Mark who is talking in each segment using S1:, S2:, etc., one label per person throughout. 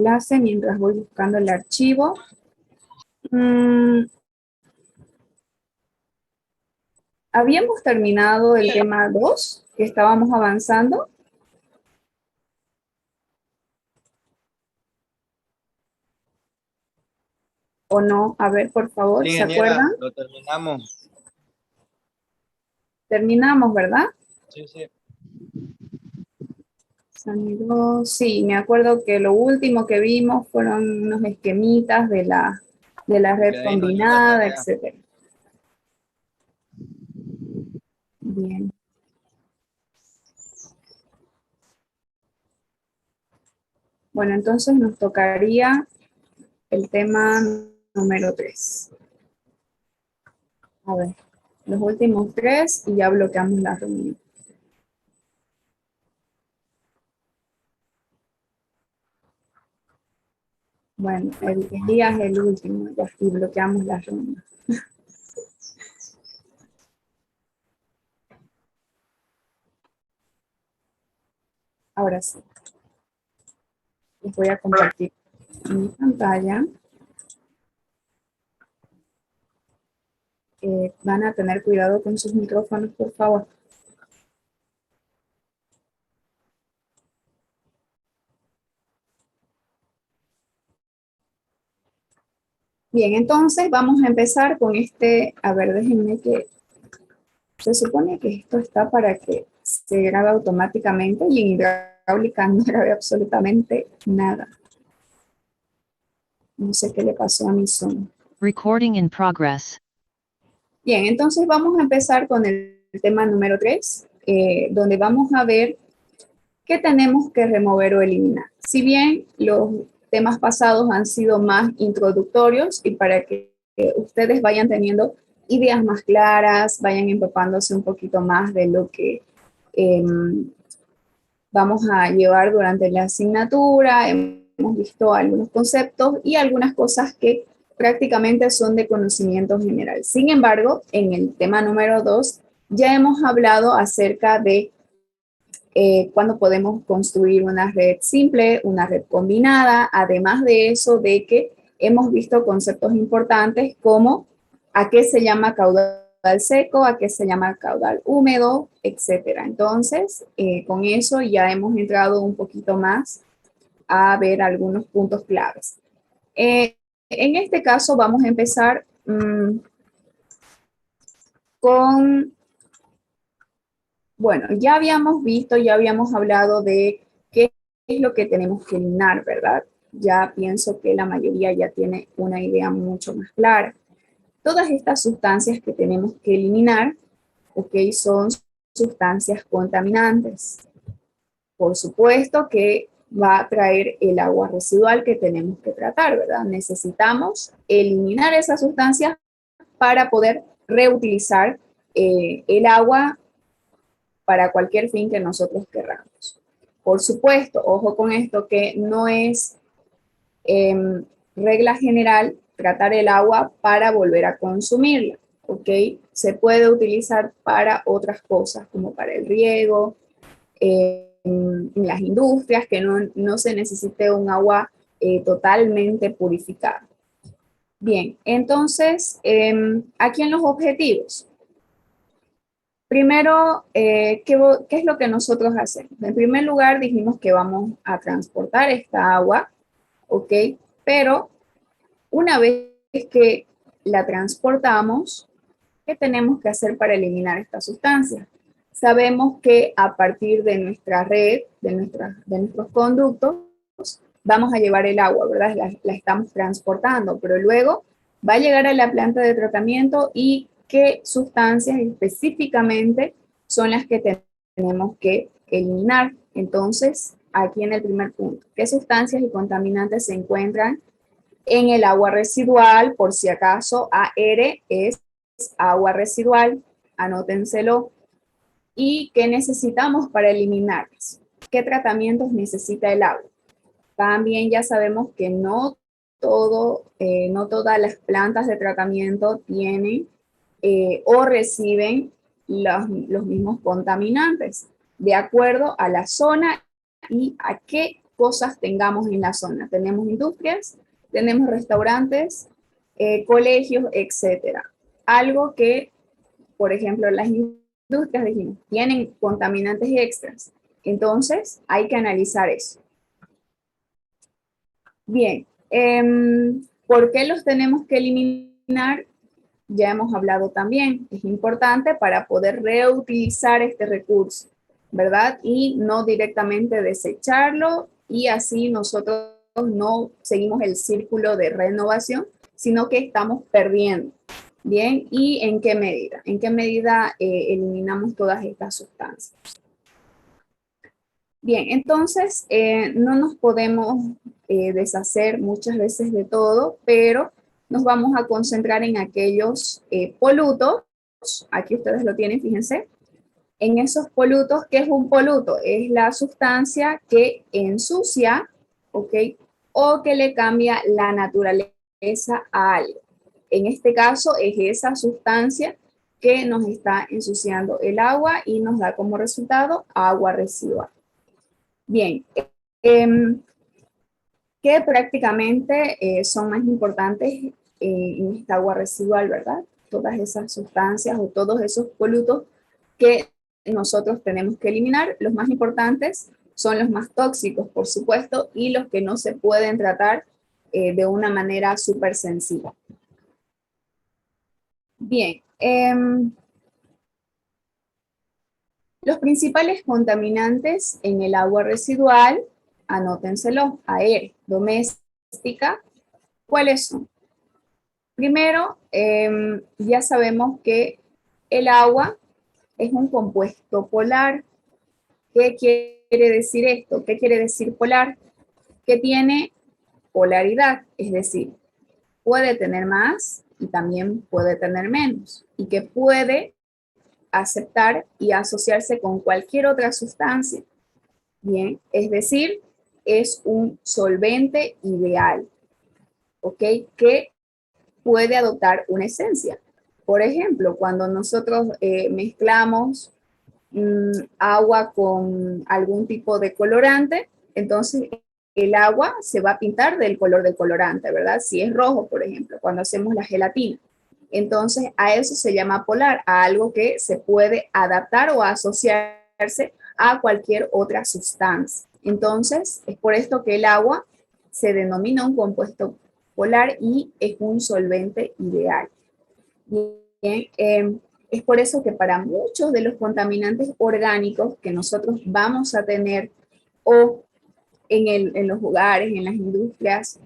S1: clase mientras voy buscando el archivo. Mm, ¿Habíamos terminado el tema 2 que estábamos avanzando? ¿O no? A ver, por favor,
S2: Sí,
S1: ¿se
S2: ingeniera,
S1: acuerdan?
S2: lo terminamos.
S1: Terminamos, ¿verdad?
S2: Sí, sí.
S1: Sonido, sí, me acuerdo que lo último que vimos fueron unos esquemitas de la
S2: Y
S1: red
S2: de ahí nos dio la
S1: combinada,
S2: tarea.
S1: etcétera. Bien. Bueno, entonces nos tocaría el tema número 3. A ver, los últimos 3 y ya bloqueamos la reunión. Bueno, el día es el último, ya, y bloqueamos la reunión. Ahora sí, les voy a compartir mi pantalla. Van a tener cuidado con sus micrófonos, por favor. Bien, entonces vamos a empezar con este, a ver, déjenme que, se supone que esto está para que se grabe automáticamente y en hidráulica no grabe absolutamente nada. No sé qué le pasó a mi Zoom.
S3: Recording in progress.
S1: Bien, entonces vamos a empezar con el tema número 3, donde vamos a ver qué tenemos que remover o eliminar. Si bien los temas pasados han sido más introductorios y para que ustedes vayan teniendo ideas más claras, vayan empapándose un poquito más de lo que vamos a llevar durante la asignatura, hemos visto algunos conceptos y algunas cosas que prácticamente son de conocimiento general. Sin embargo, en el tema número 2 ya hemos hablado acerca de cuándo podemos construir una red simple, una red combinada, además de eso de que hemos visto conceptos importantes como a qué se llama caudal seco, a qué se llama caudal húmedo, etcétera. Entonces, con eso ya hemos entrado un poquito más a ver algunos puntos claves. En este caso vamos a empezar con, bueno, ya habíamos visto, ya habíamos hablado de qué es lo que tenemos que eliminar, ¿verdad? Ya pienso que la mayoría ya tiene una idea mucho más clara. Todas estas sustancias que tenemos que eliminar, ok, son sustancias contaminantes. Por supuesto que va a traer el agua residual que tenemos que tratar, ¿verdad? Necesitamos eliminar esas sustancias para poder reutilizar el agua para cualquier fin que nosotros querramos. Por supuesto, ojo con esto, que no es regla general tratar el agua para volver a consumirla, ¿ok? Se puede utilizar para otras cosas, como para el riego, en las industrias, que no se necesite un agua totalmente purificada. Bien, entonces, aquí en los objetivos. Primero, ¿qué es lo que nosotros hacemos? En primer lugar, dijimos que vamos a transportar esta agua, ¿ok? Pero una vez que la transportamos, ¿qué tenemos que hacer para eliminar esta sustancia? Sabemos que a partir de nuestra red, de nuestros conductos, vamos a llevar el agua, ¿verdad? La estamos transportando, pero luego va a llegar a la planta de tratamiento y qué sustancias específicamente son las que tenemos que eliminar. Entonces, aquí en el primer punto, ¿qué sustancias y contaminantes se encuentran en el agua residual? Por si acaso, AR es agua residual, anótenselo. ¿Y qué necesitamos para eliminarlas? ¿Qué tratamientos necesita el agua? También ya sabemos que no todas las plantas de tratamiento tienen o reciben los mismos contaminantes, de acuerdo a la zona y a qué cosas tengamos en la zona. Tenemos industrias, tenemos restaurantes, colegios, etcétera. Algo que, por ejemplo, las industrias dijimos, tienen contaminantes extras. Entonces, hay que analizar eso. Bien, ¿por qué los tenemos que eliminar? Ya hemos hablado también, es importante para poder reutilizar este recurso, ¿verdad? Y no directamente desecharlo y así nosotros no seguimos el círculo de renovación, sino que estamos perdiendo. Bien, ¿y en qué medida? ¿En qué medida eliminamos todas estas sustancias? Bien, entonces no nos podemos deshacer muchas veces de todo, pero nos vamos a concentrar en aquellos polutos. Aquí ustedes lo tienen, fíjense. En esos polutos, ¿qué es un poluto? Es la sustancia que ensucia, ¿ok? O que le cambia la naturaleza a algo. En este caso es esa sustancia que nos está ensuciando el agua y nos da como resultado agua residual. Bien, que prácticamente son más importantes en esta agua residual, ¿verdad? Todas esas sustancias o todos esos polutos que nosotros tenemos que eliminar. Los más importantes son los más tóxicos, por supuesto, y los que no se pueden tratar de una manera súper sencilla. Bien, los principales contaminantes en el agua residual, anótenselo, aérea, doméstica, ¿cuáles son? Primero, ya sabemos que el agua es un compuesto polar. ¿Qué quiere decir esto? ¿Qué quiere decir polar? Que tiene polaridad, es decir, puede tener más y también puede tener menos, y que puede aceptar y asociarse con cualquier otra sustancia. Bien, es decir, es un solvente ideal, ¿ok? Que puede adoptar una esencia. Por ejemplo, cuando nosotros mezclamos agua con algún tipo de colorante, entonces el agua se va a pintar del color del colorante, ¿verdad? Si es rojo, por ejemplo, cuando hacemos la gelatina. Entonces a eso se llama polar, a algo que se puede adaptar o asociarse a cualquier otra sustancia. Entonces es por esto que el agua se denomina un compuesto polar y es un solvente ideal. Bien, es por eso que para muchos de los contaminantes orgánicos que nosotros vamos a tener o en los hogares, en las industrias,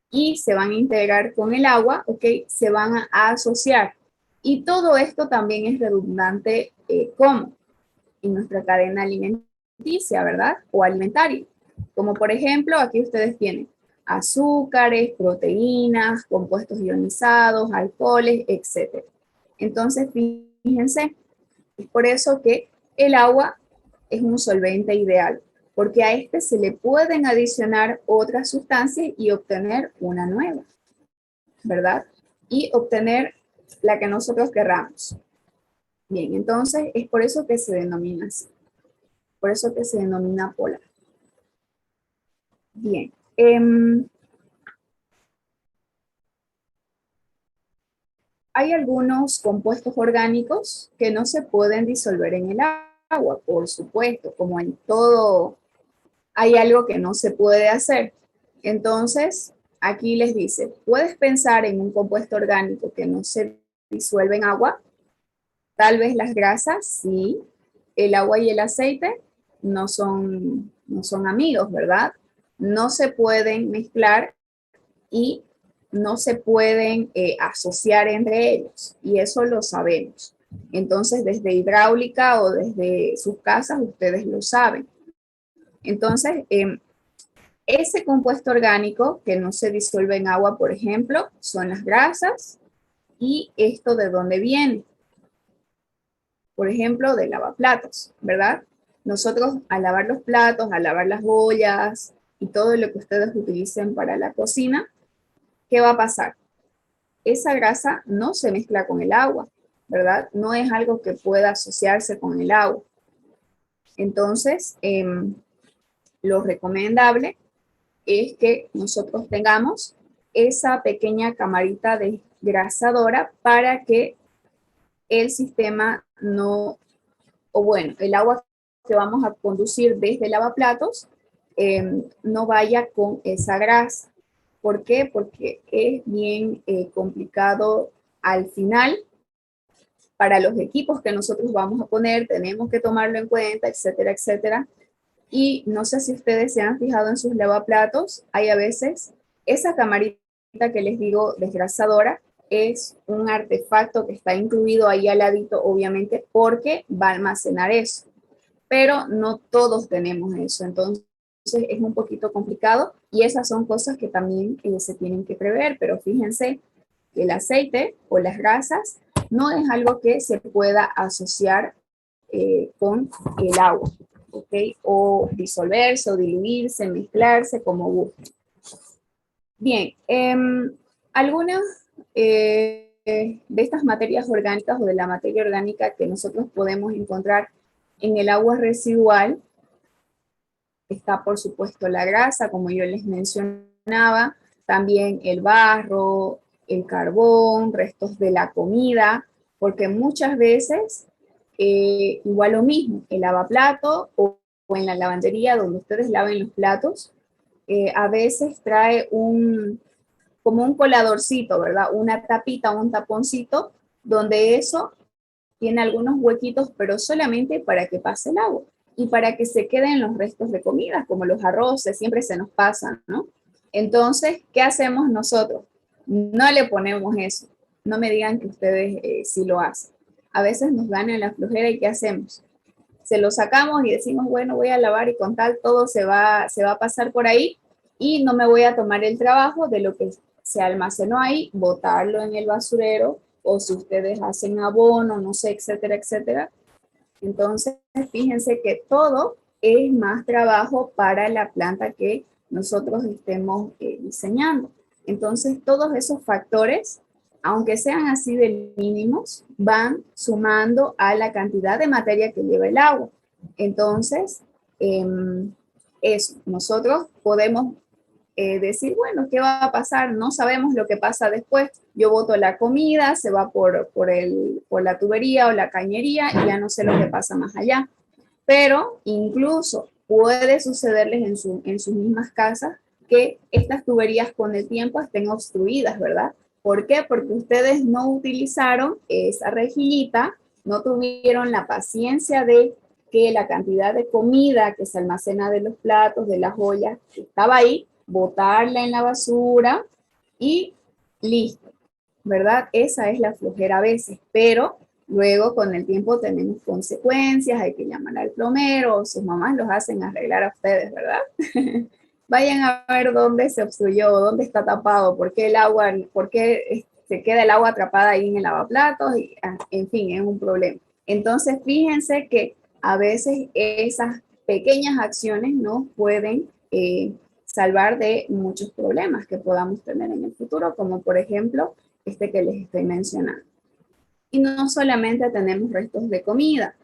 S1: y se van a integrar con el agua, ¿ok? Se van a asociar. Y todo esto también es redundante como en nuestra cadena alimenticia, ¿verdad? O alimentaria. Como por ejemplo, aquí ustedes tienen azúcares, proteínas, compuestos ionizados, alcoholes, etc. Entonces, fíjense, es por eso que el agua es un solvente ideal, porque a este se le pueden adicionar otras sustancias y obtener una nueva, ¿verdad? Y obtener la que nosotros querramos. Bien, entonces es por eso que se denomina así, por eso que se denomina polar. Bien, hay algunos compuestos orgánicos que no se pueden disolver en el agua, por supuesto, como en todo hay algo que no se puede hacer. Entonces, aquí les dice, ¿puedes pensar en un compuesto orgánico que no se disuelve en agua? Tal vez las grasas, sí. El agua y el aceite no son amigos, ¿verdad? No se pueden mezclar y no se pueden asociar entre ellos. Y eso lo sabemos. Entonces, desde hidráulica o desde sus casas, ustedes lo saben. Entonces, ese compuesto orgánico que no se disuelve en agua, por ejemplo, son las grasas. ¿Y esto de dónde viene? Por ejemplo, de lavaplatos, ¿verdad? Nosotros al lavar los platos, al lavar las ollas y todo lo que ustedes utilicen para la cocina, ¿qué va a pasar? Esa grasa no se mezcla con el agua, ¿verdad? No es algo que pueda asociarse con el agua. Entonces, lo recomendable es que nosotros tengamos esa pequeña camarita desgrasadora para que el sistema no, o bueno, el agua que vamos a conducir desde el lavaplatos no vaya con esa grasa. ¿Por qué? Porque es bien complicado al final para los equipos que nosotros vamos a poner, tenemos que tomarlo en cuenta, etcétera, etcétera. Y no sé si ustedes se han fijado en sus lavaplatos, hay a veces esa camarita que les digo desgrasadora es un artefacto que está incluido ahí al ladito, obviamente, porque va a almacenar eso. Pero no todos tenemos eso, entonces es un poquito complicado y esas son cosas que también se tienen que prever, pero fíjense que el aceite o las grasas no es algo que se pueda asociar con el agua, ¿ok? O disolverse o diluirse, mezclarse como guste. Bien, algunas de estas materias orgánicas o de la materia orgánica que nosotros podemos encontrar en el agua residual, está por supuesto la grasa, como yo les mencionaba, también el barro, el carbón, restos de la comida, porque muchas veces, igual lo mismo, el lavaplato o en la lavandería donde ustedes laven los platos, a veces trae como un coladorcito, ¿verdad? Una tapita, un taponcito, donde eso tiene algunos huequitos, pero solamente para que pase el agua y para que se queden los restos de comida, como los arroces, siempre se nos pasan, ¿no? Entonces, ¿qué hacemos nosotros? No le ponemos eso. No me digan que ustedes sí lo hacen. A veces nos gana la flojera y ¿qué hacemos? Se lo sacamos y decimos, bueno, voy a lavar y con tal todo se va a pasar por ahí y no me voy a tomar el trabajo de lo que se almacenó ahí, botarlo en el basurero o si ustedes hacen abono, no sé, etcétera, etcétera. Entonces, fíjense que todo es más trabajo para la planta que nosotros estemos diseñando. Entonces, todos esos factores, aunque sean así de mínimos, van sumando a la cantidad de materia que lleva el agua. Entonces, eso, nosotros podemos decir, bueno, ¿qué va a pasar? No sabemos lo que pasa después. Yo boto la comida, se va por la tubería o la cañería y ya no sé lo que pasa más allá. Pero incluso puede sucederles en sus mismas casas que estas tuberías con el tiempo estén obstruidas, ¿verdad? ¿Por qué? Porque ustedes no utilizaron esa rejillita, no tuvieron la paciencia de que la cantidad de comida que se almacena de los platos, de las ollas, que estaba ahí, botarla en la basura y listo, ¿verdad? Esa es la flojera a veces, pero luego con el tiempo tenemos consecuencias, hay que llamar al plomero, sus mamás los hacen arreglar a ustedes, ¿verdad? Vayan a ver dónde se obstruyó, dónde está tapado, por qué el agua, por qué se queda el agua atrapada ahí en el lavaplatos, y, en fin, es un problema. Entonces, fíjense que a veces esas pequeñas acciones nos pueden salvar de muchos problemas que podamos tener en el futuro, como por ejemplo este que les estoy mencionando. Y no solamente tenemos restos de comida,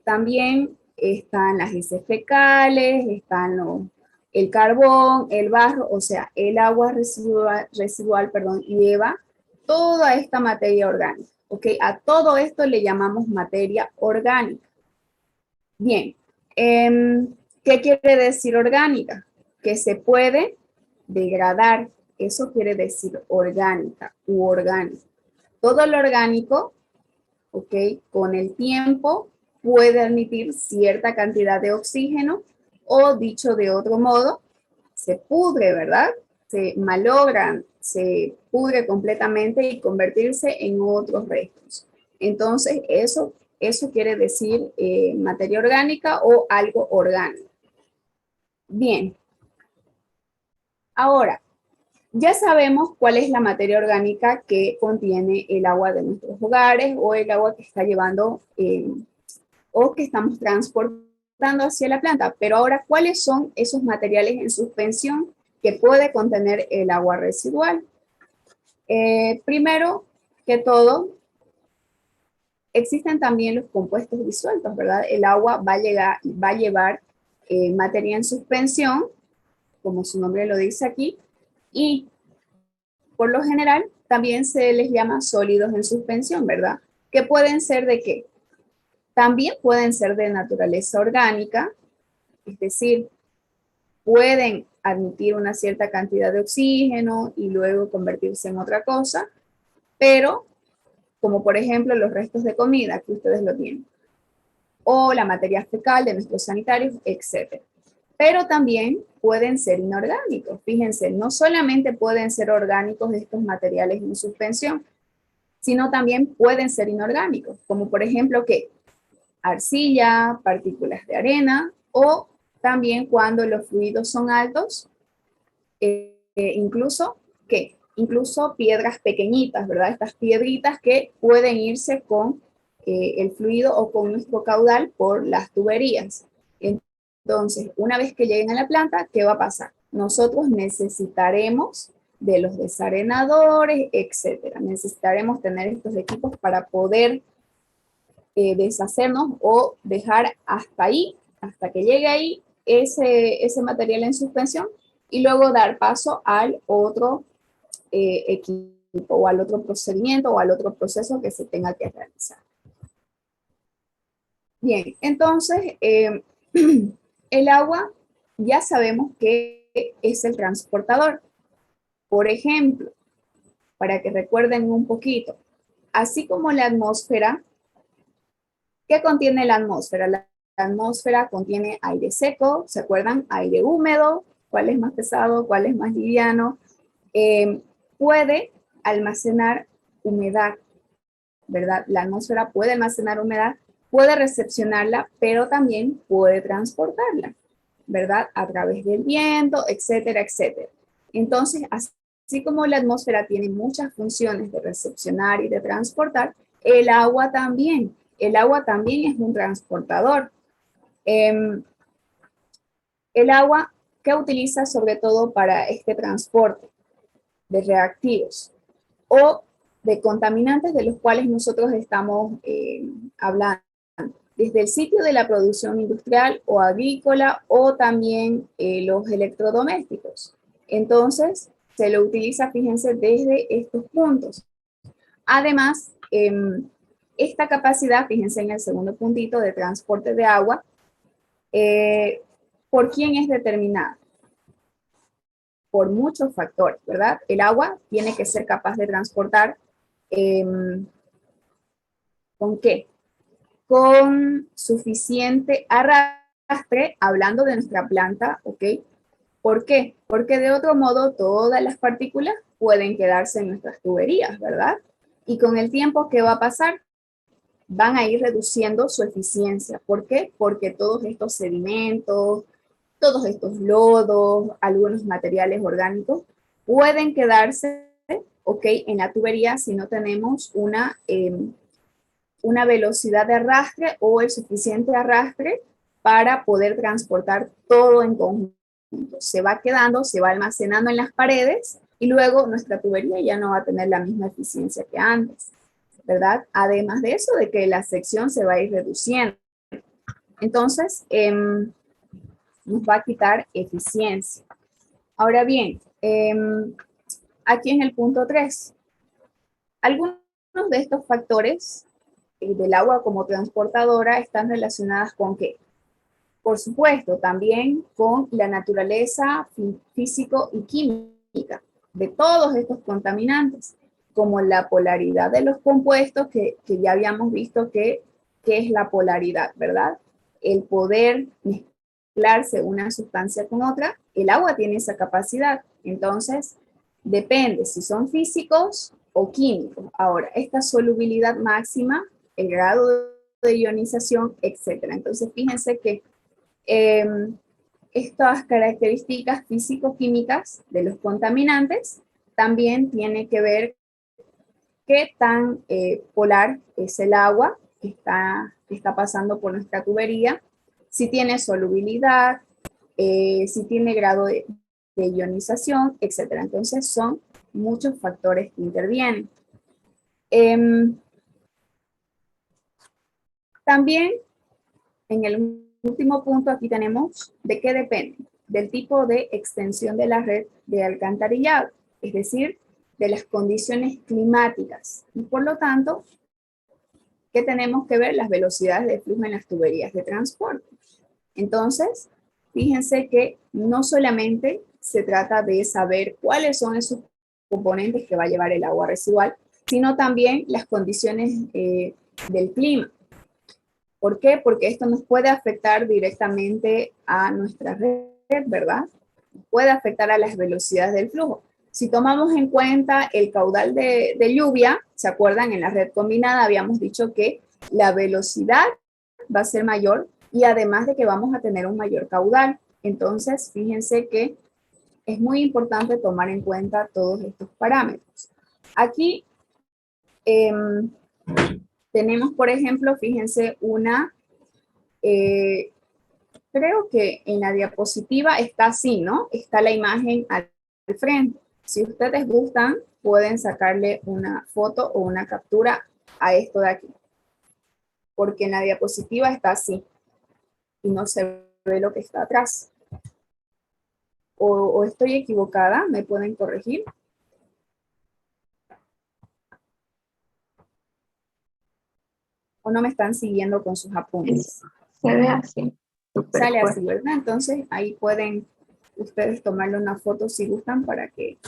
S1: también están las heces fecales, están el carbón, el barro, o sea, el agua residual, perdón, lleva toda esta materia orgánica. ¿Ok? A todo esto le llamamos materia orgánica. Bien, ¿qué quiere decir orgánica? Que se puede degradar, eso quiere decir orgánica u orgánico. Todo lo orgánico, ¿ok? Con el tiempo puede admitir cierta cantidad de oxígeno o dicho de otro modo, se pudre, ¿verdad? Se malogra, se pudre completamente y convertirse en otros restos. Entonces, eso quiere decir materia orgánica o algo orgánico. Bien. Ahora, ya sabemos cuál es la materia orgánica que contiene el agua de nuestros hogares o el agua que está llevando o que estamos transportando hacia la planta. Pero ahora, ¿cuáles son esos materiales en suspensión que puede contener el agua residual? Primero que todo, existen también los compuestos disueltos, ¿verdad? El agua va a llevar materia en suspensión, como su nombre lo dice aquí, y por lo general también se les llama sólidos en suspensión, ¿verdad? ¿Que pueden ser de qué? También pueden ser de naturaleza orgánica, es decir, pueden admitir una cierta cantidad de oxígeno y luego convertirse en otra cosa, pero como por ejemplo los restos de comida que ustedes lo tienen, o la materia fecal de nuestros sanitarios, etc. Pero también pueden ser inorgánicos. Fíjense, no solamente pueden ser orgánicos estos materiales en suspensión, sino también pueden ser inorgánicos, como por ejemplo que arcilla, partículas de arena, o también cuando los fluidos son altos, incluso, ¿qué? Incluso piedras pequeñitas, ¿verdad? Estas piedritas que pueden irse con el fluido o con nuestro caudal por las tuberías. Entonces, una vez que lleguen a la planta, ¿qué va a pasar? Nosotros necesitaremos de los desarenadores, etcétera. Necesitaremos tener estos equipos para poder deshacernos o dejar hasta ahí, hasta que llegue ahí ese material en suspensión y luego dar paso al otro equipo o al otro procedimiento o al otro proceso que se tenga que realizar. Bien, entonces el agua ya sabemos que es el transportador. Por ejemplo, para que recuerden un poquito, así como la atmósfera, ¿qué contiene la atmósfera? La atmósfera contiene aire seco, ¿se acuerdan? Aire húmedo, ¿cuál es más pesado? ¿Cuál es más liviano? Puede almacenar humedad, ¿verdad? La atmósfera puede almacenar humedad, puede recepcionarla, pero también puede transportarla, ¿verdad? A través del viento, etcétera, etcétera. Entonces, así como la atmósfera tiene muchas funciones de recepcionar y de transportar, el agua también. El agua también es un transportador. El agua, ¿qué utiliza sobre todo para este transporte? De reactivos o de contaminantes de los cuales nosotros estamos hablando, desde el sitio de la producción industrial o agrícola o también los electrodomésticos. Entonces, se lo utiliza, fíjense, desde estos puntos. Además, esta capacidad, fíjense en el segundo puntito de transporte de agua, ¿por quién es determinada? Por muchos factores, ¿verdad? El agua tiene que ser capaz de transportar, ¿con qué? Con suficiente arrastre, hablando de nuestra planta, ¿ok? ¿Por qué? Porque de otro modo todas las partículas pueden quedarse en nuestras tuberías, ¿verdad? Y con el tiempo, ¿qué va a pasar? Van a ir reduciendo su eficiencia. ¿Por qué? Porque todos estos sedimentos, todos estos lodos, algunos materiales orgánicos, pueden quedarse, ¿ok? En la tubería si no tenemos una velocidad de arrastre o el suficiente arrastre para poder transportar todo en conjunto. Se va quedando, se va almacenando en las paredes y luego nuestra tubería ya no va a tener la misma eficiencia que antes, ¿verdad? Además de eso, de que la sección se va a ir reduciendo. Entonces, nos va a quitar eficiencia. Ahora bien, aquí en el punto 3, algunos de estos factores del agua como transportadora están relacionadas con ¿qué? Por supuesto, también con la naturaleza físico y química de todos estos contaminantes, como la polaridad de los compuestos, que ya habíamos visto que es la polaridad, ¿verdad? El poder mezclarse una sustancia con otra, el agua tiene esa capacidad. Entonces, depende si son físicos o químicos. Ahora, esta solubilidad máxima, el grado de ionización, etcétera. Entonces, fíjense que estas características físico-químicas de los contaminantes también tiene que ver qué tan polar es el agua que está pasando por nuestra tubería, si tiene solubilidad, si tiene grado de ionización, etc. Entonces son muchos factores que intervienen. También en el último punto, aquí tenemos de qué depende, del tipo de extensión de la red de alcantarillado, es decir, de las condiciones climáticas. Y por lo tanto, ¿qué tenemos que ver? Las velocidades de flujo en las tuberías de transporte. Entonces, fíjense que no solamente se trata de saber cuáles son esos componentes que va a llevar el agua residual, sino también las condiciones del clima. ¿Por qué? Porque esto nos puede afectar directamente a nuestra red, ¿verdad? Puede afectar a las velocidades del flujo. Si tomamos en cuenta el caudal de lluvia, ¿se acuerdan? En la red combinada habíamos dicho que la velocidad va a ser mayor y además de que vamos a tener un mayor caudal. Entonces, fíjense que es muy importante tomar en cuenta todos estos parámetros. Aquí tenemos, por ejemplo, fíjense creo que en la diapositiva está así, ¿no? Está la imagen al frente. Si ustedes gustan, pueden sacarle una foto o una captura a esto de aquí. Porque en la diapositiva está así y no se ve lo que está atrás. O estoy equivocada, ¿me pueden corregir? ¿O no me están siguiendo con sus apuntes?
S2: Se ve así.
S1: Sale así, ¿verdad? Entonces ahí pueden ustedes tomarle una foto si gustan para que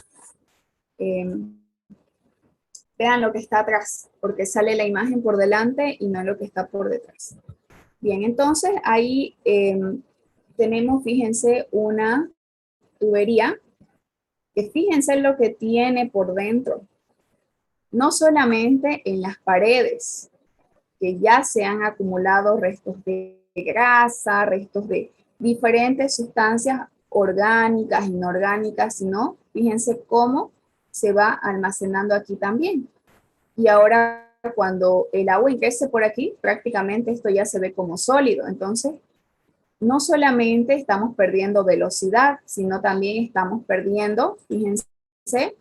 S1: vean lo que está atrás, porque sale la imagen por delante y no lo que está por detrás. Bien, entonces ahí tenemos, fíjense, una tubería que fíjense lo que tiene por dentro. No solamente en las paredes, que ya se han acumulado restos de grasa, restos de diferentes sustancias orgánicas, inorgánicas, sino fíjense cómo se va almacenando aquí también. Y ahora cuando el agua ingrese por aquí, prácticamente esto ya se ve como sólido. Entonces, no solamente estamos perdiendo velocidad, sino también estamos perdiendo, fíjense,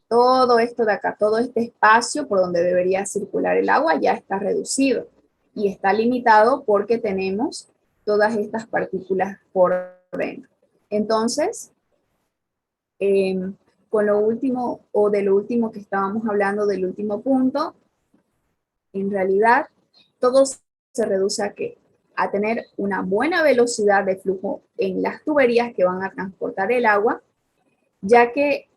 S1: todo esto de acá, todo este espacio por donde debería circular el agua ya está reducido y está limitado porque tenemos todas estas partículas por dentro. Entonces, con lo último o de lo último que estábamos hablando, del último punto, en realidad todo se reduce a qué? A tener una buena velocidad de flujo en las tuberías que van a transportar el agua, ya que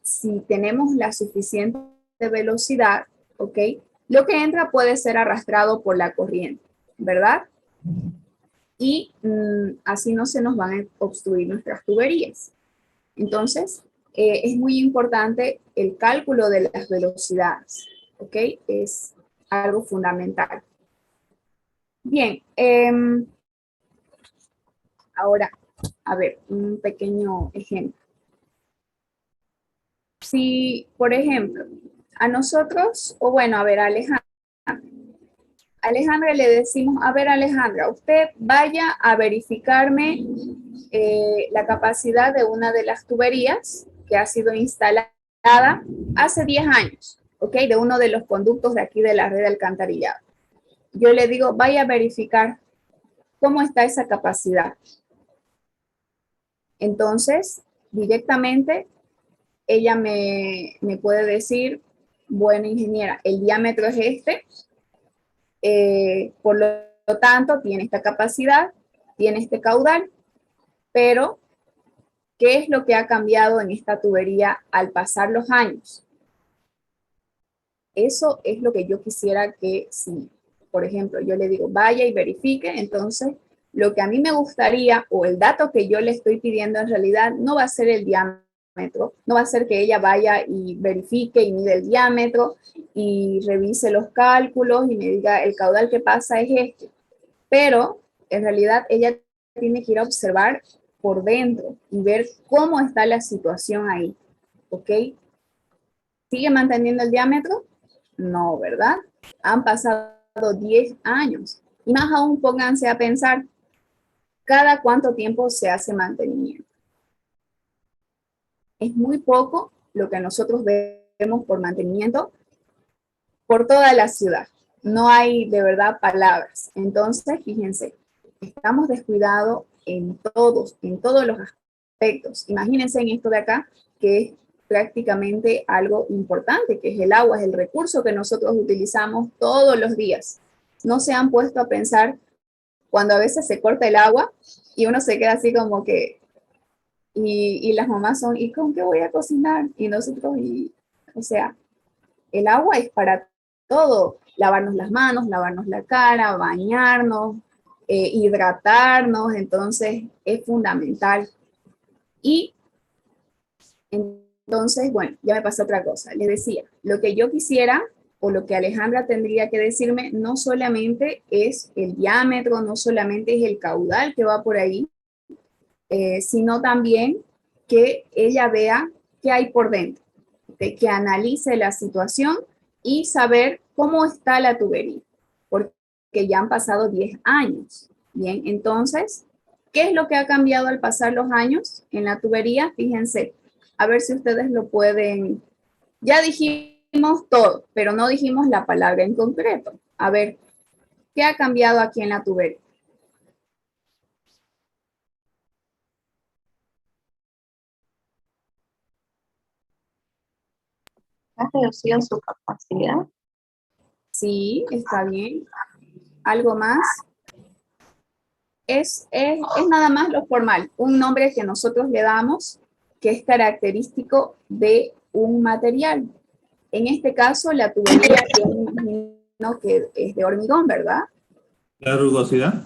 S1: si tenemos la suficiente velocidad, ¿ok? Lo que entra puede ser arrastrado por la corriente, ¿verdad? Y así no se nos van a obstruir nuestras tuberías. Entonces, es muy importante el cálculo de las velocidades, ¿ok? Es algo fundamental. Bien, ahora, a ver, un pequeño ejemplo. Si, por ejemplo, a nosotros, o bueno, a ver, a Alejandra le decimos, a ver, Alejandra, usted vaya a verificarme la capacidad de una de las tuberías que ha sido instalada hace 10 años, ¿ok? De uno de los conductos de aquí de la red de alcantarillado. Yo le digo, vaya a verificar cómo está esa capacidad. Entonces, directamente, ella me puede decir, bueno, ingeniera, el diámetro es este, por lo tanto, tiene esta capacidad, tiene este caudal, pero ¿qué es lo que ha cambiado en esta tubería al pasar los años? Eso es lo que yo quisiera que, si, por ejemplo, yo le digo, vaya y verifique, entonces, lo que a mí me gustaría, o el dato que yo le estoy pidiendo en realidad, no va a ser el diámetro, no va a ser que ella vaya y verifique y mide el diámetro y revise los cálculos y me diga, el caudal que pasa es este. Pero, en realidad, ella tiene que ir a observar por dentro y ver cómo está la situación ahí, ¿ok? ¿Sigue manteniendo el diámetro? No, ¿verdad? Han pasado 10 años. Y más aún pónganse a pensar, ¿cada cuánto tiempo se hace mantenimiento? Es muy poco lo que nosotros vemos por mantenimiento por toda la ciudad. No hay de verdad palabras. Entonces, fíjense, estamos descuidados en todos los aspectos. Imagínense en esto de acá, que es prácticamente algo importante, que es el agua, es el recurso que nosotros utilizamos todos los días. No se han puesto a pensar cuando a veces se corta el agua y uno se queda así como que, y las mamás son, ¿y con qué voy a cocinar? Y nosotros, o sea, el agua es para todo, lavarnos las manos, lavarnos la cara, bañarnos, hidratarnos, entonces es fundamental. Y entonces, bueno, ya me pasó otra cosa. Les decía, lo que yo quisiera o lo que Alejandra tendría que decirme no solamente es el diámetro, no solamente es el caudal que va por ahí, sino también que ella vea qué hay por dentro, de que analice la situación y saber cómo está la tubería, porque ya han pasado 10 años. Bien, entonces, ¿qué es lo que ha cambiado al pasar los años en la tubería? Fíjense, a ver si ustedes lo pueden. Ya dijimos todo, pero no dijimos la palabra en concreto. A ver, ¿qué ha cambiado aquí en la tubería?
S2: Ha reducido su capacidad.
S1: Sí, está bien. ¿Algo más? Es nada más lo formal, un nombre que nosotros le damos que es característico de un material. En este caso, la tubería, yo me imagino que es de hormigón, ¿verdad?
S4: La rugosidad.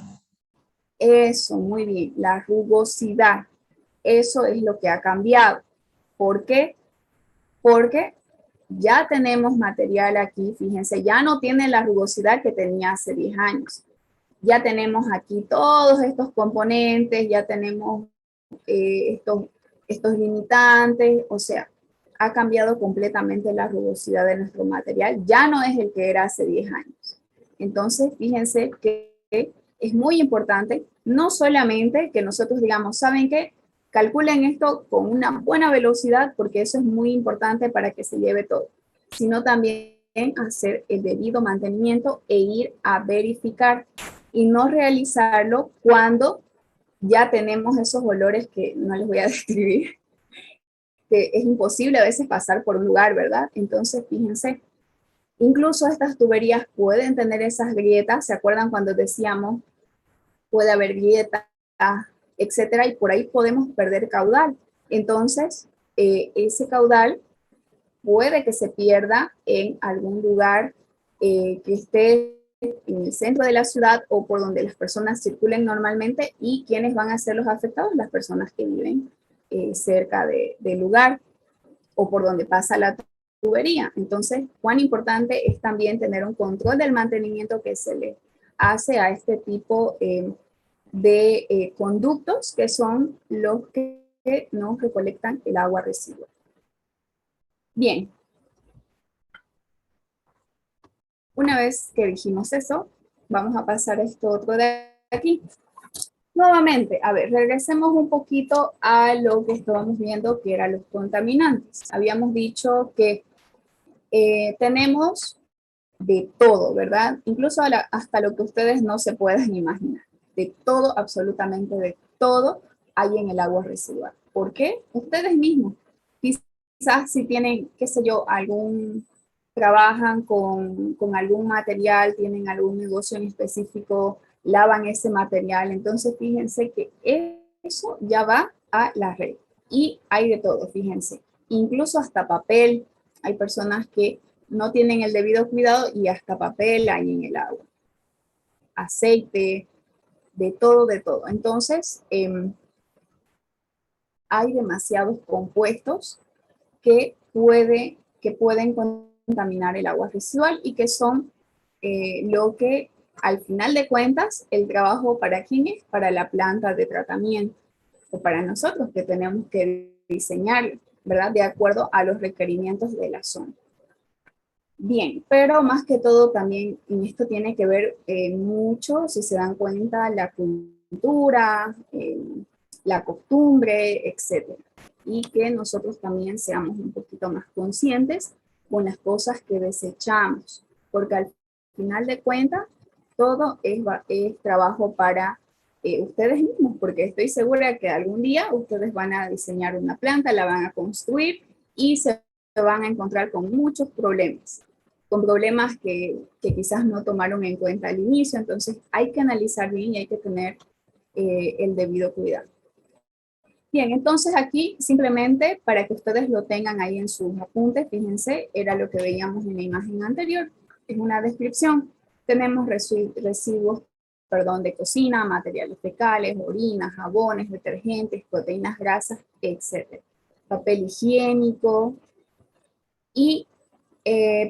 S1: Eso, muy bien, la rugosidad. Eso es lo que ha cambiado. ¿Por qué? Porque ya tenemos material aquí, fíjense, ya no tiene la rugosidad que tenía hace 10 años. Ya tenemos aquí todos estos componentes, ya tenemos estos limitantes, o sea, ha cambiado completamente la rugosidad de nuestro material, ya no es el que era hace 10 años. Entonces, fíjense que es muy importante, no solamente que nosotros digamos, ¿saben qué? Calculen esto con una buena velocidad, porque eso es muy importante para que se lleve todo, sino también hacer el debido mantenimiento e ir a verificar y no realizarlo cuando ya tenemos esos olores que no les voy a describir, que es imposible a veces pasar por un lugar, ¿verdad? Entonces, fíjense, incluso estas tuberías pueden tener esas grietas, ¿se acuerdan cuando decíamos puede haber grietas, etcétera? Y por ahí podemos perder caudal. Entonces, ese caudal puede que se pierda en algún lugar que esté en el centro de la ciudad o por donde las personas circulen normalmente, y quienes van a ser los afectados, las personas que viven cerca del lugar o por donde pasa la tubería. Entonces, cuán importante es también tener un control del mantenimiento que se le hace a este tipo de conductos, que son los que nos recolectan el agua residual. Bien, una vez que dijimos eso, vamos a pasar a esto otro de aquí. Nuevamente, a ver, regresemos un poquito a lo que estábamos viendo, que eran los contaminantes. Habíamos dicho que tenemos de todo, ¿verdad? Incluso hasta lo que ustedes no se pueden imaginar. De todo, absolutamente de todo, hay en el agua residual. ¿Por qué? Ustedes mismos. Quizás si tienen, qué sé yo, trabajan con algún material, tienen algún negocio en específico, lavan ese material. Entonces, fíjense que eso ya va a la red. Y hay de todo, fíjense. Incluso hasta papel. Hay personas que no tienen el debido cuidado y hasta papel hay en el agua. Aceite, de todo, de todo. Entonces, hay demasiados compuestos que pueden contaminar el agua residual y que son lo que, al final de cuentas, el trabajo para quién es, para la planta de tratamiento o para nosotros que tenemos que diseñar, ¿verdad? De acuerdo a los requerimientos de la zona. Bien, pero más que todo también en esto tiene que ver mucho, si se dan cuenta, la cultura, la costumbre, etcétera. Y que nosotros también seamos un poquito más conscientes con las cosas que desechamos, porque al final de cuentas todo es trabajo para ustedes mismos, porque estoy segura que algún día ustedes van a diseñar una planta, la van a construir y se van a encontrar con muchos problemas, con problemas que quizás no tomaron en cuenta al inicio. Entonces hay que analizar bien y hay que tener el debido cuidado. Bien, entonces aquí simplemente para que ustedes lo tengan ahí en sus apuntes, fíjense, era lo que veíamos en la imagen anterior, es una descripción. Tenemos residuos, de cocina, materiales fecales, orinas, jabones, detergentes, proteínas grasas, etc. Papel higiénico y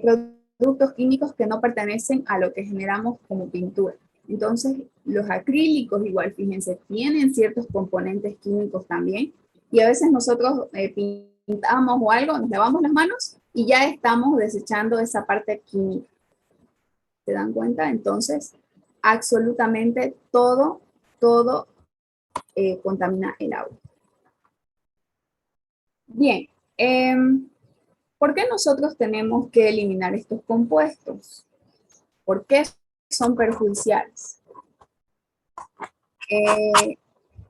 S1: productos químicos que no pertenecen a lo que generamos como pintura. Entonces, los acrílicos igual, fíjense, tienen ciertos componentes químicos también, y a veces nosotros pintamos o algo, nos lavamos las manos y ya estamos desechando esa parte química. ¿Se dan cuenta? Entonces, absolutamente todo contamina el agua. Bien, ¿por qué nosotros tenemos que eliminar estos compuestos? ¿Por qué son perjudiciales?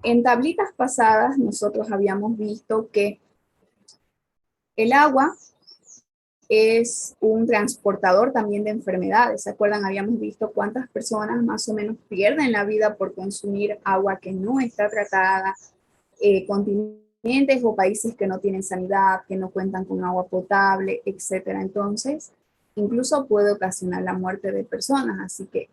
S1: En tablitas pasadas nosotros habíamos visto que el agua es un transportador también de enfermedades. ¿Se acuerdan? Habíamos visto cuántas personas más o menos pierden la vida por consumir agua que no está tratada, continentes o países que no tienen sanidad, que no cuentan con agua potable, etcétera. Entonces, incluso puede ocasionar la muerte de personas. Así que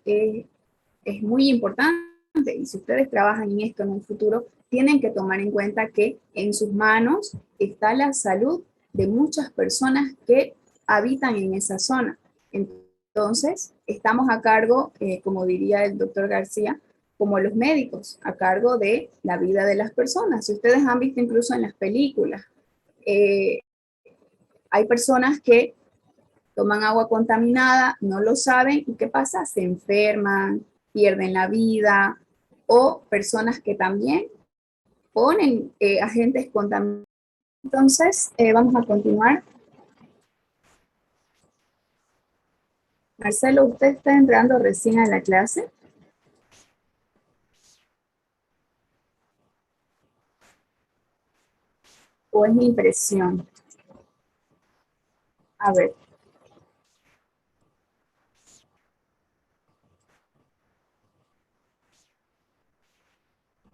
S1: es muy importante, y si ustedes trabajan en esto en un futuro, tienen que tomar en cuenta que en sus manos está la salud de muchas personas que habitan en esa zona. Entonces, estamos a cargo, como diría el doctor García, como los médicos, a cargo de la vida de las personas. Si ustedes han visto incluso en las películas, hay personas que toman agua contaminada, no lo saben, ¿y qué pasa? Se enferman, pierden la vida, o personas que también ponen agentes contaminantes. Entonces, vamos a continuar. Marcelo, ¿usted está entrando recién a la clase? ¿O es mi impresión? A ver.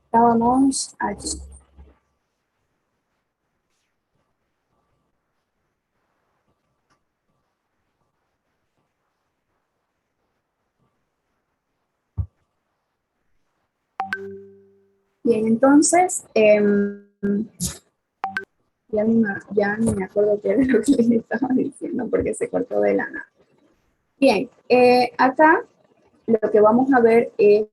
S1: Estábamos aquí. Bien, entonces, ya ni me acuerdo qué era lo que les estaba diciendo porque se cortó de la nada. Bien, acá lo que vamos a ver es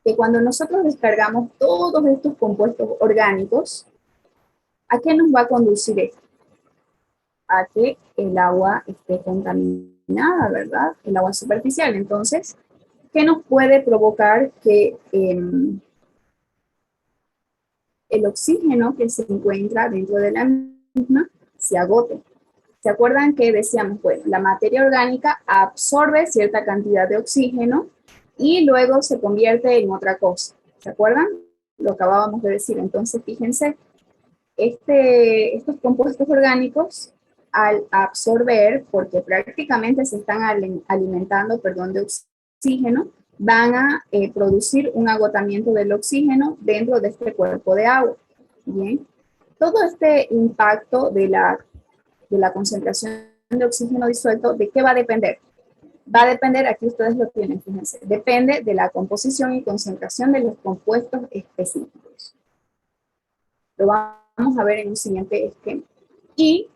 S1: que cuando nosotros descargamos todos estos compuestos orgánicos, ¿a qué nos va a conducir esto? A que el agua esté contaminada, ¿verdad? El agua superficial. Entonces, ¿qué nos puede provocar que el oxígeno que se encuentra dentro de la misma se agote? ¿Se acuerdan que decíamos, bueno, la materia orgánica absorbe cierta cantidad de oxígeno y luego se convierte en otra cosa? ¿Se acuerdan? Lo acabábamos de decir. Entonces, fíjense, estos compuestos orgánicos, al absorber, porque prácticamente se están alimentando, de oxígeno, van a producir un agotamiento del oxígeno dentro de este cuerpo de agua. Bien, todo este impacto de la concentración de oxígeno disuelto, ¿de qué va a depender? Va a depender, aquí ustedes lo tienen, fíjense, depende de la composición y concentración de los compuestos específicos. Lo vamos a ver en un siguiente esquema. Y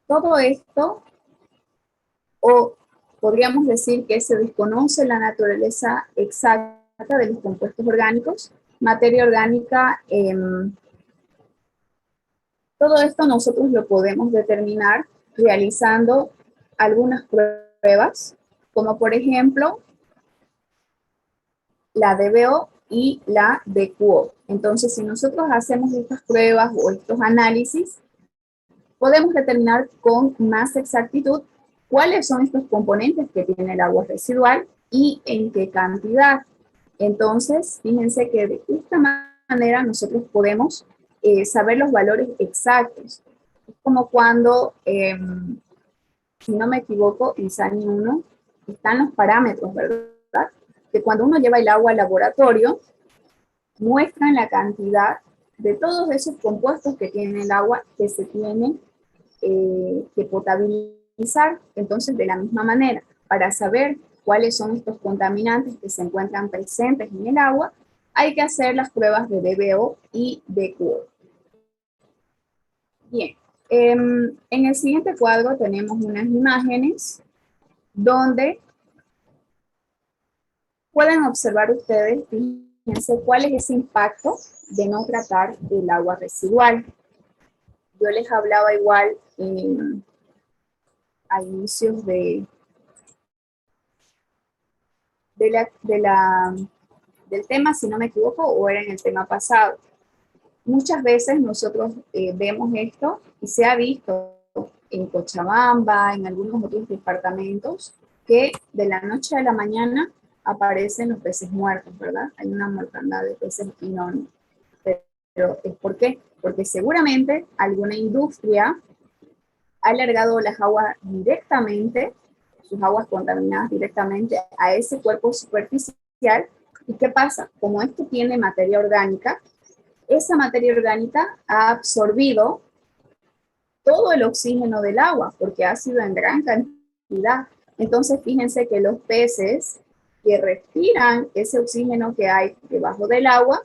S1: todo esto, o podríamos decir que se desconoce la naturaleza exacta de los compuestos orgánicos, materia orgánica. Todo esto nosotros lo podemos determinar realizando algunas pruebas, como por ejemplo la DBO y la DQO. Entonces, si nosotros hacemos estas pruebas o estos análisis, podemos determinar con más exactitud cuáles son estos componentes que tiene el agua residual y en qué cantidad. Entonces, fíjense que de esta manera nosotros podemos saber los valores exactos. Es como cuando, si no me equivoco, en SANI 1 están los parámetros, ¿verdad? Que cuando uno lleva el agua al laboratorio, muestran la cantidad de todos esos compuestos que tiene el agua que se tienen que potabilizar. Entonces, de la misma manera, para saber cuáles son estos contaminantes que se encuentran presentes en el agua, hay que hacer las pruebas de DBO y de QO. Bien, en el siguiente cuadro tenemos unas imágenes donde pueden observar ustedes, fíjense cuál es ese impacto de no tratar el agua residual. Yo les hablaba igual a inicios del tema, si no me equivoco, o era en el tema pasado. Muchas veces nosotros vemos esto y se ha visto en Cochabamba, en algunos otros departamentos, que de la noche a la mañana aparecen los peces muertos, ¿verdad? Hay una mortandad de peces enorme. Pero ¿por qué? Porque seguramente alguna industria ha alargado las aguas directamente, sus aguas contaminadas directamente a ese cuerpo superficial. ¿Y qué pasa? Como esto tiene materia orgánica, esa materia orgánica ha absorbido todo el oxígeno del agua, porque ha sido en gran cantidad. Entonces, fíjense que los peces que respiran ese oxígeno que hay debajo del agua,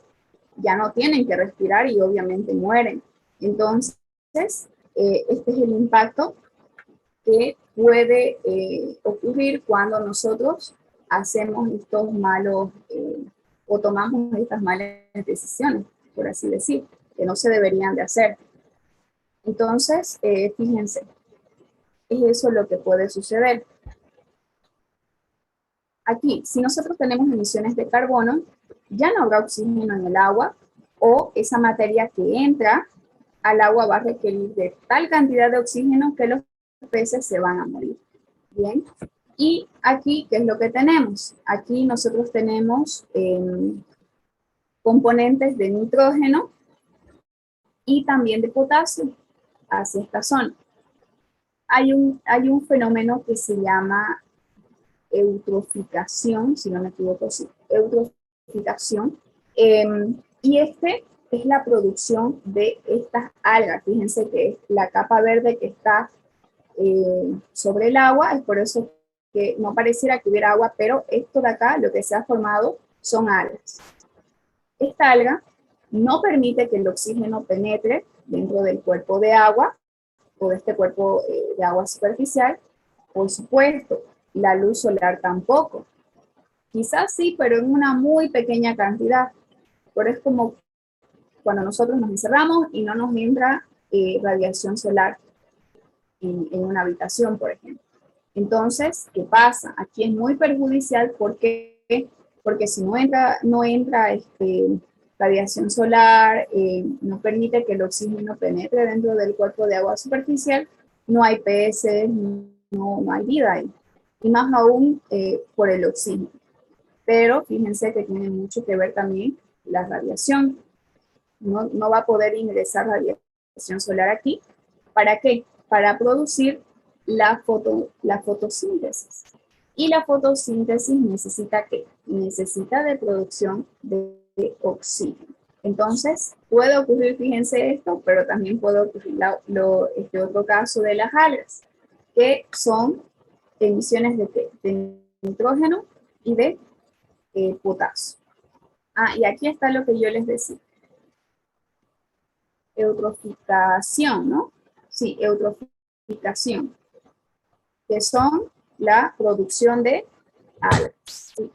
S1: ya no tienen que respirar y obviamente mueren. Entonces, este es el impacto que puede ocurrir cuando nosotros hacemos estos malos o tomamos estas malas decisiones, por así decir, que no se deberían de hacer. Entonces, fíjense, es eso lo que puede suceder. Aquí, si nosotros tenemos emisiones de carbono, ya no habrá oxígeno en el agua, o esa materia que entra al agua va a requerir de tal cantidad de oxígeno que los peces se van a morir. Bien, y aquí, ¿qué es lo que tenemos? Aquí nosotros tenemos componentes de nitrógeno y también de potasio hacia esta zona. Hay un fenómeno que se llama eutroficación, si no me equivoco, sí, eutroficación, y este es la producción de estas algas. Fíjense que es la capa verde que está sobre el agua, es por eso que no pareciera que hubiera agua, pero esto de acá, lo que se ha formado son algas. Esta alga no permite que el oxígeno penetre dentro del cuerpo de agua, o de este cuerpo de agua superficial. Por supuesto, la luz solar tampoco. Quizás sí, pero en una muy pequeña cantidad. Pero es como cuando nosotros nos encerramos y no nos entra radiación solar en una habitación, por ejemplo. Entonces, ¿qué pasa? Aquí es muy perjudicial porque si no entra radiación solar, no permite que el oxígeno penetre dentro del cuerpo de agua superficial, no hay peces, no hay vida ahí. Y más aún por el oxígeno. Pero fíjense que tiene mucho que ver también la radiación. No va a poder ingresar radiación solar aquí. ¿Para qué? Para producir la fotosíntesis. Y la fotosíntesis necesita ¿qué? Necesita de producción de oxígeno. Entonces, puede ocurrir, fíjense esto, pero también puede ocurrir este otro caso de las algas, que son emisiones de nitrógeno y de potasio. Y aquí está lo que yo les decía. Eutroficación, ¿no? Sí, eutroficación, que son la producción de algas. Sí.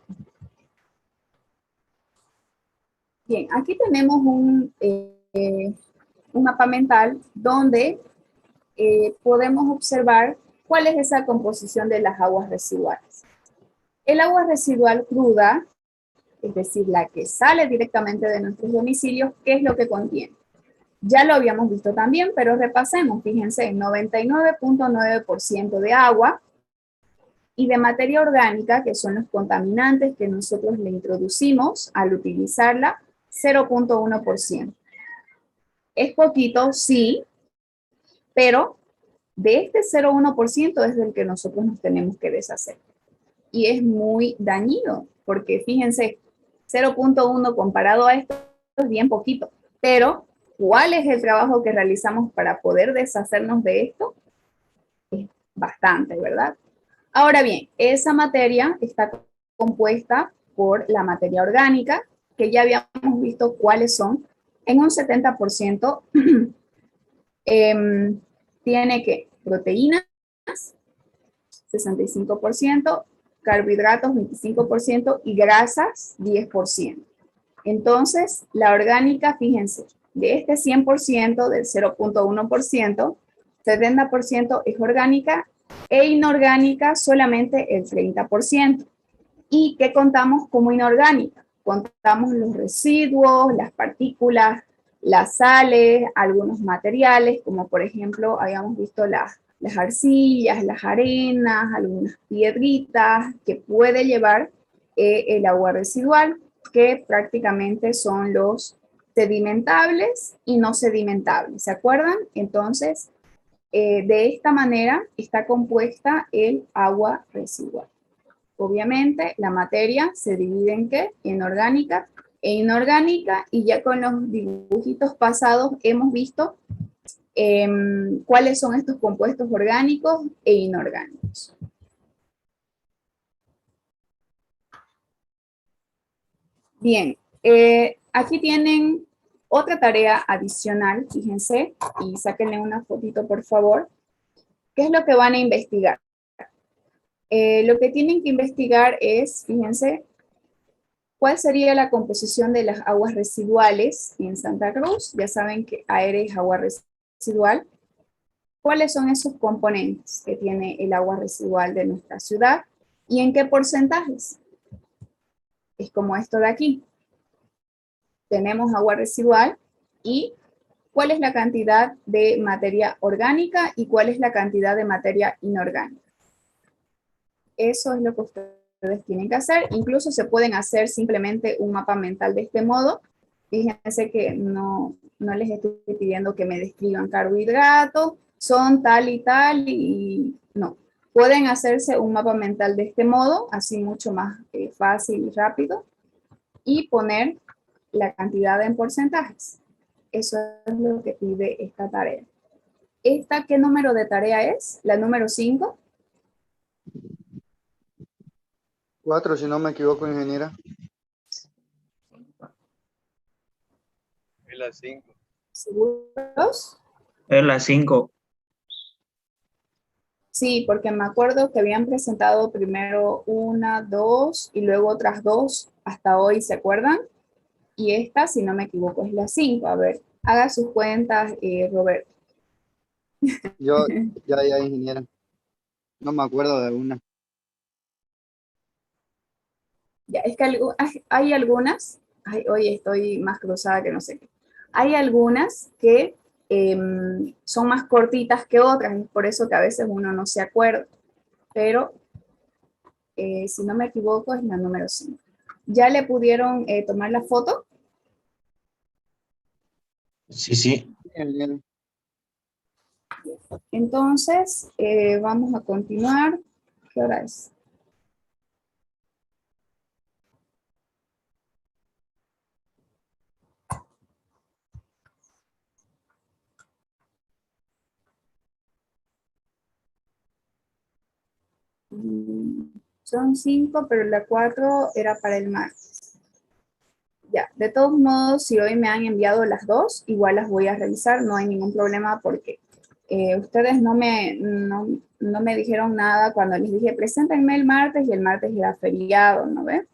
S1: Bien, aquí tenemos un mapa mental donde podemos observar cuál es esa composición de las aguas residuales. El agua residual cruda, es decir, la que sale directamente de nuestros domicilios, ¿qué es lo que contiene? Ya lo habíamos visto también, pero repasemos, fíjense, 99.9% de agua, y de materia orgánica, que son los contaminantes que nosotros le introducimos al utilizarla, 0.1%. Es poquito, sí, pero de este 0.1% es del que nosotros nos tenemos que deshacer. Y es muy dañino, porque fíjense, 0.1 comparado a esto es bien poquito, pero ¿cuál es el trabajo que realizamos para poder deshacernos de esto? Es bastante, ¿verdad? Ahora bien, esa materia está compuesta por la materia orgánica, que ya habíamos visto cuáles son. En un 70% tiene que proteínas, 65%, carbohidratos, 25%, y grasas, 10%. Entonces, la orgánica, fíjense, de este 100%, del 0.1%, 70% es orgánica e inorgánica solamente el 30%. ¿Y qué contamos como inorgánica? Contamos los residuos, las partículas, las sales, algunos materiales, como por ejemplo, habíamos visto las arcillas, las arenas, algunas piedritas que puede llevar el agua residual, que prácticamente son los sedimentables y no sedimentables, ¿se acuerdan? Entonces, de esta manera está compuesta el agua residual. Obviamente, la materia se divide en ¿qué? En orgánica e inorgánica, y ya con los dibujitos pasados hemos visto cuáles son estos compuestos orgánicos e inorgánicos. Bien, aquí tienen otra tarea adicional, fíjense, y sáquenle una fotito por favor. ¿Qué es lo que van a investigar? Lo que tienen que investigar es, fíjense, ¿cuál sería la composición de las aguas residuales en Santa Cruz? Ya saben que AERE es agua residual. ¿Cuáles son esos componentes que tiene el agua residual de nuestra ciudad? ¿Y en qué porcentajes? Es como esto de aquí. Tenemos agua residual y ¿cuál es la cantidad de materia orgánica y cuál es la cantidad de materia inorgánica? Eso es lo que ustedes tienen que hacer. Incluso se pueden hacer simplemente un mapa mental de este modo. Fíjense que no les estoy pidiendo que me describan carbohidratos, son tal y no. Pueden hacerse un mapa mental de este modo, así mucho más fácil y rápido, y poner la cantidad en porcentajes. Eso es lo que pide esta tarea. ¿Esta qué número de tarea es? La número 5.
S5: 4, si no me equivoco, ingeniera.
S6: Es la 5.
S1: ¿Seguros?
S7: Es la 5.
S1: Sí, porque me acuerdo que habían presentado primero una, dos y luego otras dos hasta hoy, ¿se acuerdan? Y esta, si no me equivoco, es la 5. A ver, haga sus cuentas, Roberto.
S5: Yo, ya, ingeniera. No me acuerdo de una.
S1: Ya, es que hay algunas, hoy estoy más cruzada que no sé qué. Hay algunas que son más cortitas que otras, y por eso que a veces uno no se acuerda. Pero, si no me equivoco, es la número 5. ¿Ya le pudieron tomar la foto?
S7: Sí, sí.
S5: Ingeniera.
S1: Entonces, vamos a continuar. ¿Qué hora es? Son 5, pero la 4 era para el martes. Ya, de todos modos, si hoy me han enviado las dos, igual las voy a revisar, no hay ningún problema porque ustedes no me dijeron nada cuando les dije, preséntenme el martes, y el martes era feriado, ¿no ven?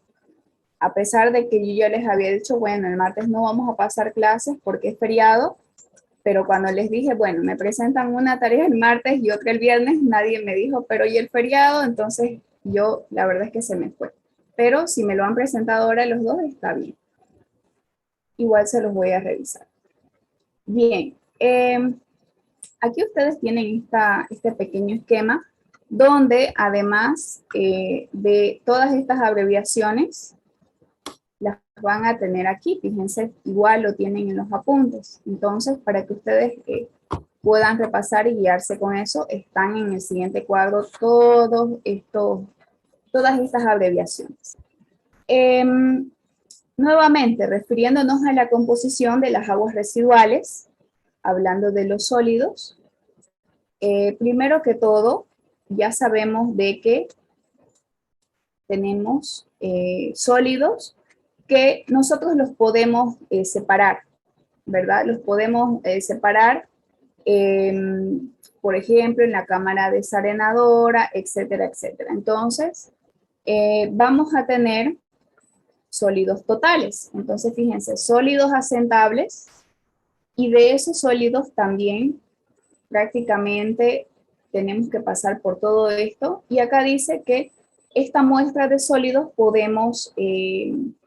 S1: A pesar de que yo les había dicho, bueno, el martes no vamos a pasar clases porque es feriado, pero cuando les dije, bueno, me presentan una tarea el martes y otra el viernes, nadie me dijo, pero ¿y el feriado? Entonces yo, la verdad es que se me fue. Pero si me lo han presentado ahora los dos, está bien. Igual se los voy a revisar. Bien, aquí ustedes tienen este pequeño esquema donde además de todas estas abreviaciones, las van a tener aquí. Fíjense, igual lo tienen en los apuntes. Entonces, para que ustedes puedan repasar y guiarse con eso, están en el siguiente cuadro todas estas abreviaciones. Nuevamente, refiriéndonos a la composición de las aguas residuales, hablando de los sólidos, primero que todo, ya sabemos de que tenemos sólidos que nosotros los podemos separar, ¿verdad? Los podemos separar, por ejemplo, en la cámara desarenadora, etcétera, etcétera. Entonces, vamos a tener sólidos totales. Entonces, fíjense, sólidos asentables, y de esos sólidos también prácticamente tenemos que pasar por todo esto. Y acá dice que esta muestra de sólidos podemos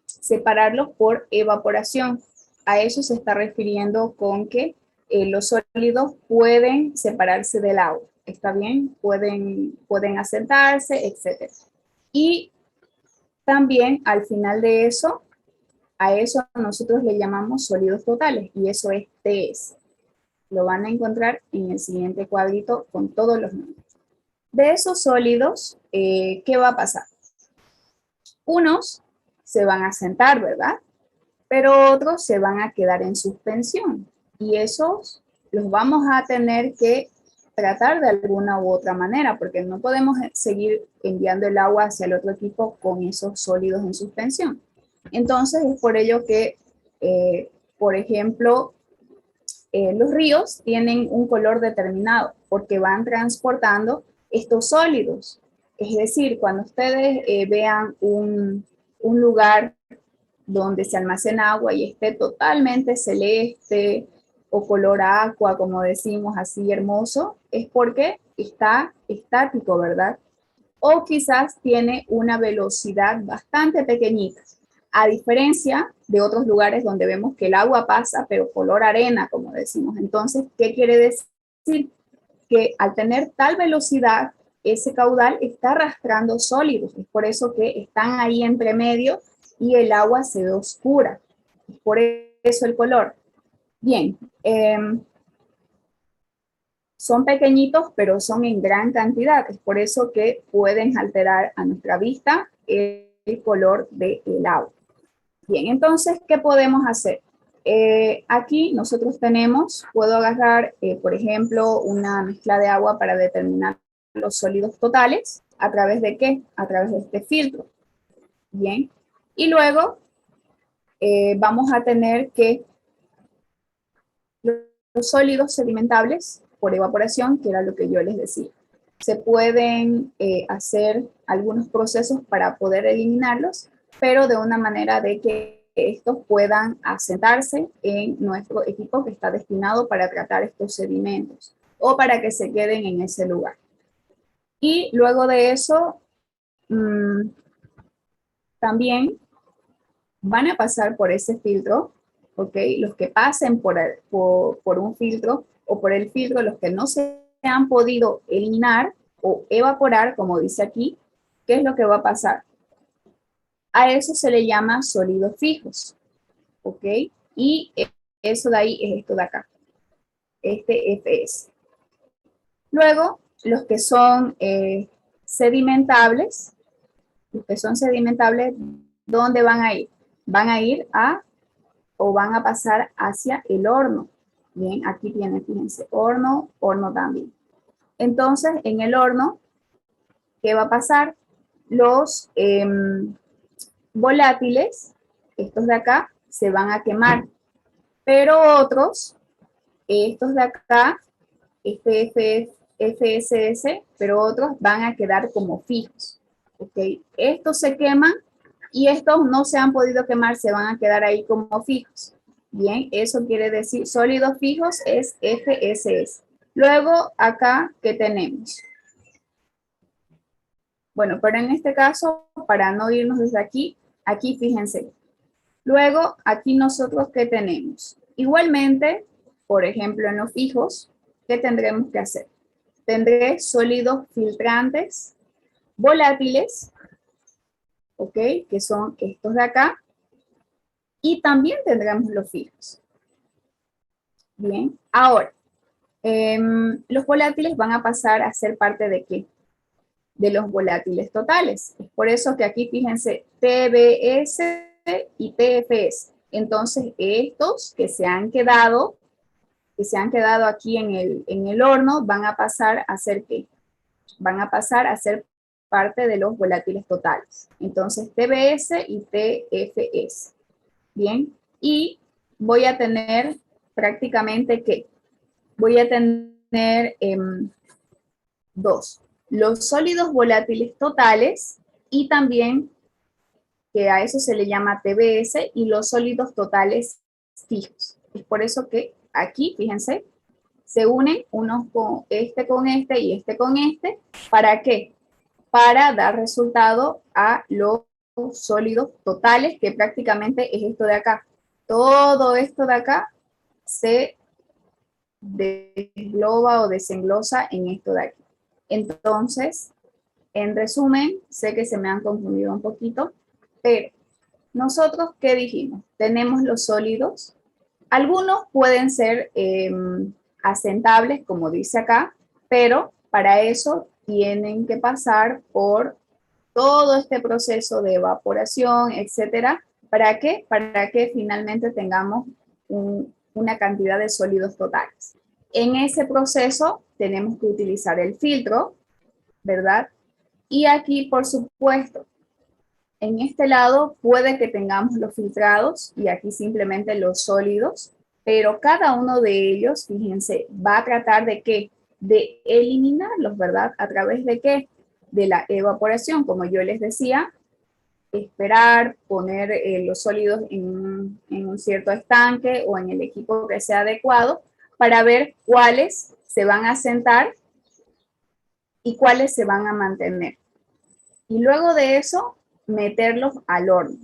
S1: separarlos por evaporación. A eso se está refiriendo con que los sólidos pueden separarse del agua. ¿Está bien? Pueden asentarse, etc. Y también al final de eso, a eso nosotros le llamamos sólidos totales, y eso es TS. Lo van a encontrar en el siguiente cuadrito con todos los números. De esos sólidos, ¿qué va a pasar? Unos se van a sentar, ¿verdad? Pero otros se van a quedar en suspensión. Y esos los vamos a tener que tratar de alguna u otra manera, porque no podemos seguir enviando el agua hacia el otro equipo con esos sólidos en suspensión. Entonces, es por ello que, por ejemplo, los ríos tienen un color determinado porque van transportando estos sólidos. Es decir, cuando ustedes vean un lugar donde se almacena agua y esté totalmente celeste o color aqua, como decimos, así hermoso, es porque está estático, ¿verdad? O quizás tiene una velocidad bastante pequeñita, a diferencia de otros lugares donde vemos que el agua pasa, pero color arena, como decimos. Entonces, ¿qué quiere decir? Que al tener tal velocidad, ese caudal está arrastrando sólidos. Es por eso que están ahí entre medio y el agua se ve oscura. Es por eso el color. Bien, son pequeñitos, pero son en gran cantidad. Es por eso que pueden alterar a nuestra vista el color del agua. Bien, entonces, ¿qué podemos hacer? Aquí nosotros puedo agarrar, por ejemplo, una mezcla de agua para determinar los sólidos totales. ¿A través de qué? A través de este filtro. Bien, y luego vamos a tener que los sólidos sedimentables por evaporación, que era lo que yo les decía, se pueden hacer algunos procesos para poder eliminarlos, pero de una manera de que estos puedan asentarse en nuestro equipo que está destinado para tratar estos sedimentos o para que se queden en ese lugar. Y luego de eso, también van a pasar por ese filtro, ¿ok? Los que pasen por un filtro o por el filtro, los que no se han podido eliminar o evaporar, como dice aquí, ¿qué es lo que va a pasar? A eso se le llama sólidos fijos, ¿ok? Y eso de ahí es esto de acá, este FS. Luego, los que son sedimentables, ¿dónde van a ir? Van a ir o van a pasar hacia el horno. Bien, aquí tienen, fíjense, horno también. Entonces, en el horno, ¿qué va a pasar? Los volátiles, estos de acá, se van a quemar, pero otros, estos de acá, este FSS, pero otros van a quedar como fijos, ¿ok? Estos se queman y estos no se han podido quemar, se van a quedar ahí como fijos. Bien, eso quiere decir sólidos fijos es FSS. Luego, acá, ¿qué tenemos? Bueno, pero en este caso, para no irnos desde aquí, aquí fíjense. Luego, aquí nosotros, ¿qué tenemos? Igualmente, por ejemplo, en los fijos, ¿qué tendremos que hacer? tendré sólidos filtrantes, volátiles, ¿ok? Que son estos de acá. Y también tendremos los fijos. Bien, ahora, los volátiles van a pasar a ser parte ¿de qué? De los volátiles totales. Es por eso que aquí, fíjense, TBS y TFS. Entonces, estos que se han quedado aquí en el horno, van a pasar a ser ¿qué? Van a pasar a ser parte de los volátiles totales. Entonces, TBS y TFS. Bien, y voy a tener prácticamente ¿qué? Voy a tener dos. Los sólidos volátiles totales y también, que a eso se le llama TBS, y los sólidos totales fijos. Es por eso que aquí, fíjense, se unen unos con este y este con este. ¿Para qué? Para dar resultado a los sólidos totales, que prácticamente es esto de acá. Todo esto de acá se desgloba o desenglosa en esto de aquí. Entonces, en resumen, sé que se me han confundido un poquito, pero nosotros, ¿qué dijimos? Tenemos los sólidos. Algunos pueden ser asentables, como dice acá, pero para eso tienen que pasar por todo este proceso de evaporación, etcétera. ¿Para qué? Para que finalmente tengamos una cantidad de sólidos totales. En ese proceso tenemos que utilizar el filtro, ¿verdad? Y aquí, por supuesto, en este lado puede que tengamos los filtrados y aquí simplemente los sólidos, pero cada uno de ellos, fíjense, va a tratar de ¿qué? De eliminarlos, ¿verdad? ¿A través de qué? De la evaporación, como yo les decía, esperar, poner los sólidos en un cierto estanque o en el equipo que sea adecuado para ver cuáles se van a asentar y cuáles se van a mantener. Y luego de eso, meterlos al horno,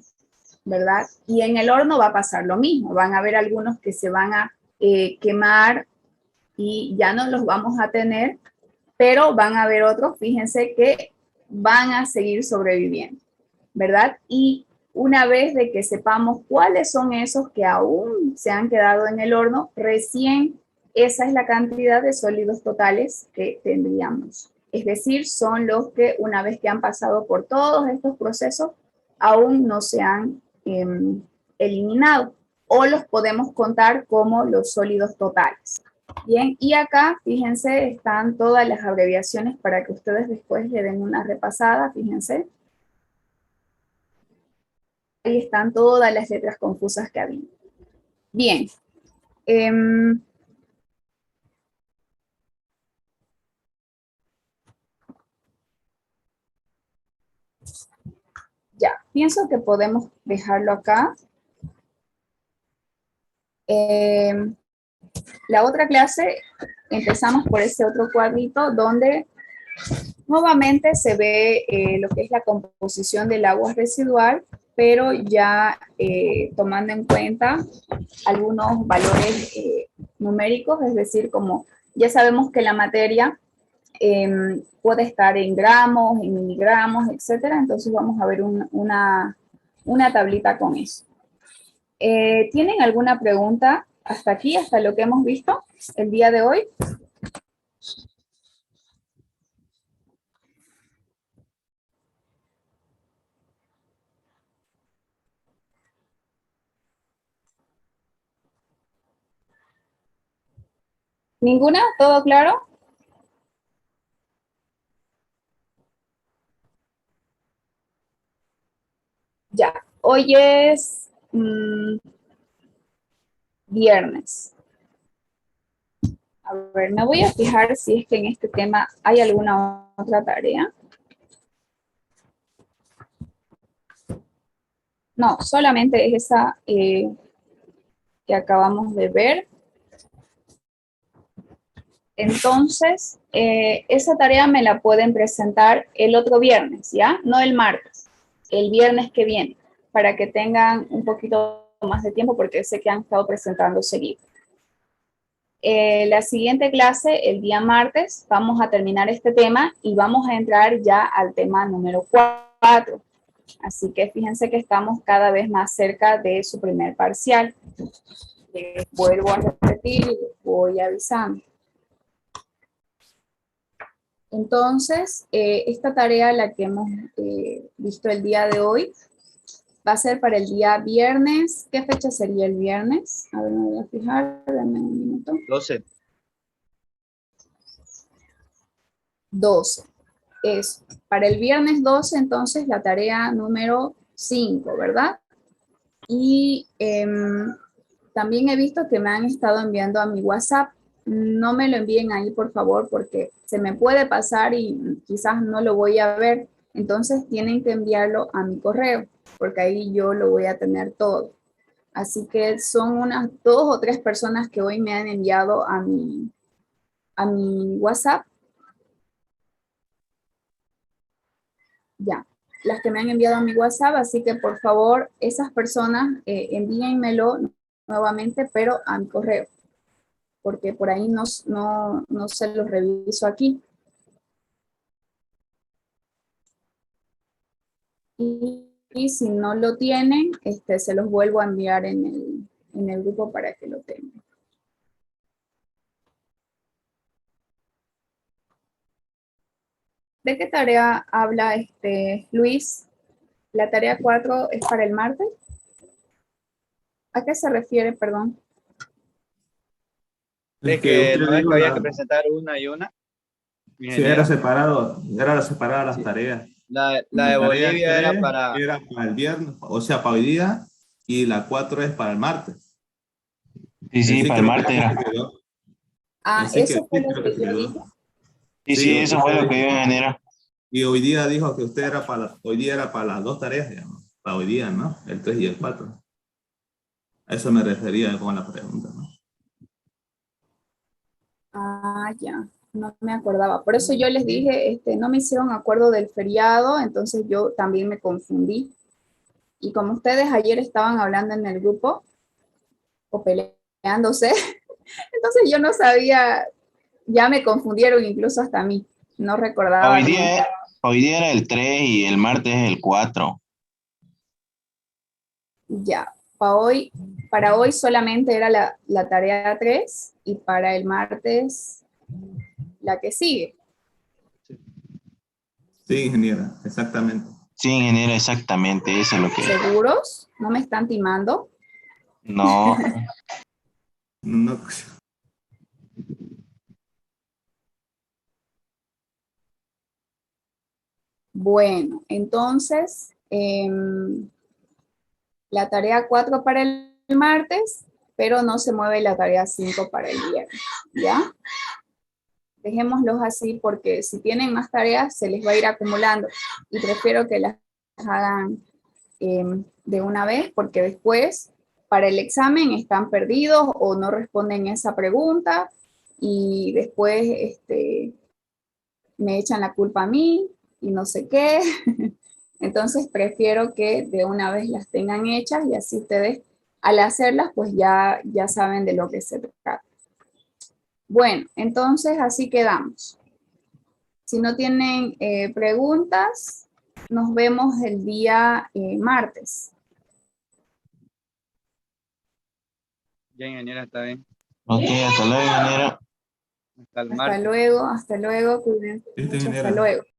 S1: ¿verdad? Y en el horno va a pasar lo mismo. Van a haber algunos que se van a quemar y ya no los vamos a tener, pero van a haber otros, fíjense, que van a seguir sobreviviendo, ¿verdad? Y una vez de que sepamos cuáles son esos que aún se han quedado en el horno, recién esa es la cantidad de sólidos totales que tendríamos. Es decir, son los que una vez que han pasado por todos estos procesos, aún no se han eliminado o los podemos contar como los sólidos totales. Bien, y acá, fíjense, están todas las abreviaciones para que ustedes después le den una repasada, fíjense. Ahí están todas las letras confusas que había. Bien. Ya, pienso que podemos dejarlo acá. La otra clase, empezamos por ese otro cuadrito donde nuevamente se ve lo que es la composición del agua residual, pero ya tomando en cuenta algunos valores numéricos, es decir, como ya sabemos que la materia puede estar en gramos, en miligramos, etcétera, entonces vamos a ver una tablita con eso. ¿Tienen alguna pregunta hasta aquí, hasta lo que hemos visto el día de hoy? ¿Ninguna? ¿Todo claro? Ya, hoy es viernes. A ver, me voy a fijar si es que en este tema hay alguna otra tarea. No, solamente es esa que acabamos de ver. Entonces, esa tarea me la pueden presentar el otro viernes, ¿ya? No el martes, el viernes que viene, para que tengan un poquito más de tiempo porque sé que han estado presentando seguido. La siguiente clase, el día martes, vamos a terminar este tema y vamos a entrar ya al tema número 4. Así que fíjense que estamos cada vez más cerca de su primer parcial. Les vuelvo a repetir y les voy avisando. Entonces, esta tarea, la que hemos visto el día de hoy, va a ser para el día viernes. ¿Qué fecha sería el viernes? A ver, me voy a fijar, dame un minuto.
S7: 12.
S1: 12. Es para el viernes 12, entonces, la tarea número 5, ¿verdad? Y también he visto que me han estado enviando a mi WhatsApp. No me lo envíen ahí, por favor, porque se me puede pasar y quizás no lo voy a ver. Entonces, tienen que enviarlo a mi correo, porque ahí yo lo voy a tener todo. Así que son unas 2 o 3 personas que hoy me han enviado a mi WhatsApp. Ya, las que me han enviado a mi WhatsApp, así que por favor, esas personas envíenmelo nuevamente, pero a mi correo, porque por ahí no se los reviso aquí. Y si no lo tienen, se los vuelvo a enviar en el grupo para que lo tengan. ¿De qué tarea habla Luis? ¿La tarea 4 es para el martes? ¿A qué se refiere, perdón?
S7: Es
S4: Es que
S7: que
S4: usted
S7: no es
S4: dijo
S7: que había que presentar una y una.
S4: sí,
S7: Ingeniero.
S4: era separada las
S7: Sí.
S4: tareas.
S7: La de
S4: La tarea
S7: Bolivia era
S4: 3
S7: para...
S4: era para el viernes, o sea, para hoy día, y la 4 es para el martes.
S6: Sí, sí,
S4: Así
S6: para el
S4: creo que
S6: martes
S4: así
S6: era.
S4: se quedó.
S1: Ah,
S4: Así que
S1: eso fue
S4: sí
S1: lo
S4: creo que
S1: que
S4: se
S1: yo
S4: quedó.
S1: dije.
S6: Sí,
S4: Sí,
S6: sí,
S4: porque
S6: eso fue
S4: usted
S6: lo que
S4: dijo,
S6: yo genera.
S4: y hoy día dijo que usted era hoy día era para las 2 tareas, digamos, para hoy día, ¿no? El 3 y el 4. A eso me refería con la pregunta, ¿no?
S1: Ah, ya, no me acordaba. Por eso yo les dije, no me hicieron acuerdo del feriado, entonces yo también me confundí. Y como ustedes ayer estaban hablando en el grupo, o peleándose, entonces yo no sabía, ya me confundieron incluso hasta a mí. No recordaba
S6: Hoy
S1: bien.
S6: día, hoy día era el 3 y el martes es el 4.
S1: Ya, para hoy solamente era la tarea 3 y para el martes la que sigue.
S4: Sí, ingeniera, exactamente.
S6: Sí, ingeniero, exactamente, eso es lo que...
S1: ¿Seguros? ¿No me están timando?
S6: No,
S4: No,
S1: Bueno, entonces, la tarea 4 para el martes, pero no se mueve la tarea 5 para el viernes, ¿ya? Dejémoslos así porque si tienen más tareas se les va a ir acumulando y prefiero que las hagan de una vez porque después para el examen están perdidos o no responden esa pregunta y después me echan la culpa a mí y no sé qué. Entonces prefiero que de una vez las tengan hechas y así ustedes al hacerlas pues ya saben de lo que se trata. Bueno, entonces así quedamos. Si no tienen preguntas, nos vemos el día martes.
S7: Ya, ingeniera, está bien.
S6: ok, hasta luego, ingeniero.
S7: Hasta el
S1: Hasta
S7: martes.
S1: luego, cuídense mucho, hasta
S4: ingeniera.
S1: luego.